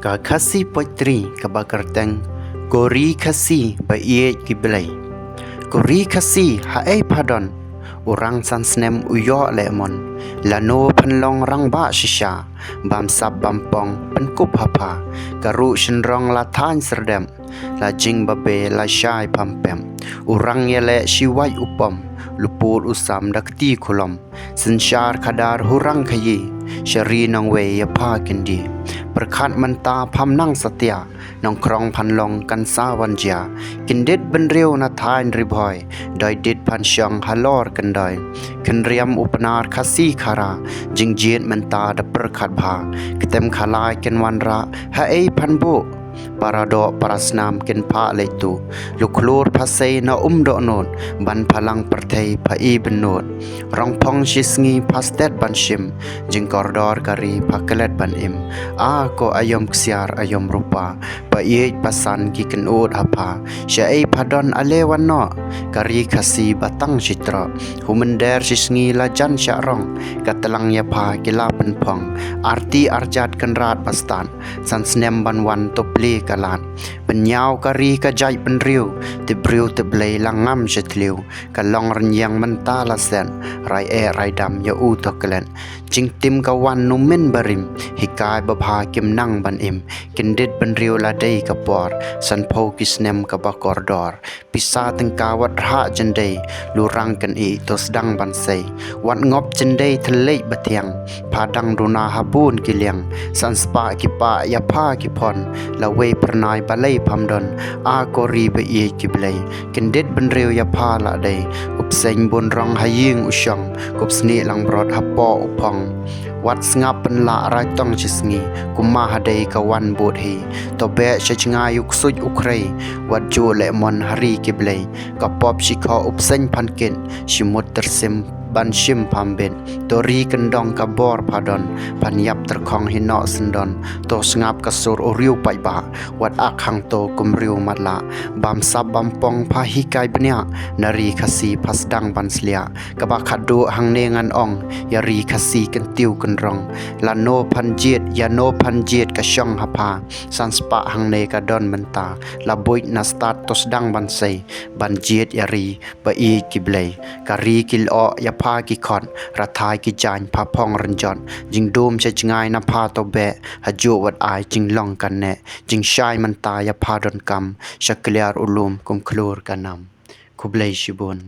Ka khasi poitri ka bakarteng gori khasi ba iet kiblai gori khasi hae padon urang san snem uyo lemon lano panlong rang ba shisha bam sap bampong penkup hapa garu shenrong la than serdem la jing babe la shai pampem urang yele shiwai upam lupul usam dakti kolom sensyar kadar hurang khayi syari nang we ya pa kendi berkhat menta phamnang satya nong krong phanlong kan sawan ja kindit benriu na thain ribhoi doi dit phan syang halor kendoi kenriam upanar khasi khara jingjien menta da berkhat bha ketem khalai kenwan ra ha ei phanbu parado parasnam ken pha leitu luklur phasei na do non ban phalang perthei phai benot rong phong shisngi phastet banshim jing kordor kari phaklet ban im a ko ayom ksiar ayom rupa pa ye pasan ki ken od hapa sha ei phadon alewan no kari khasi batang citra humender shisngi la jan sha rong katlang ya pha kila pen phong arti arjat kenrat pastan san snem ban wan to ple kalan penyau kari ka jai penriu te briu te blei langam setliu kalong renyang menta la sen rai rai dam ya u to klen jing tim ka wan numen barim hikai babha kim nang ban im kindit penriu la dei ka por san pho kisnem ka bakordor pisa tengka wat ha jendei lurang kan i to sedang ban sei wat ngop jendei thelei batiang padang runa habun kiliang san spa ki pa ya pha ki phon la we pernai balai phamdon a kori be ye kiblai kendit benriu ya pha la dei upseng bun rong haying usyang kupsni lang brod hapo upong wat ngap pen la rai tong chisngi kuma hadei kawan bot hi to be chechnga yuk suj ukrei wat jo le mon hari kiblai ka pop shikha upseng phankin shimut tersim ban shim pamben tori kendong ka bor padon panyap terkhong hino sendon to ngap kasur oriu pai ba wat akhang to kumriu matla bam sab bampong pha hikai bnya nari khasi phasdang banslia ka ba khadu hangne ngan ong yari khasi kentiu kenrong lano phanjiet yano phanjiet ka shong hapa sanspa hangne ka don menta la boit na start to sedang bansei banjiet yari ba i kiblei kari kil o ya pha ki khon rathai ki jan pha phong ranjon jing dom che chngai na pha to be haju wat ai jing long kan ne jing shai man ta ya pha don kam shakliar ulum kum khlur kanam kublai shibun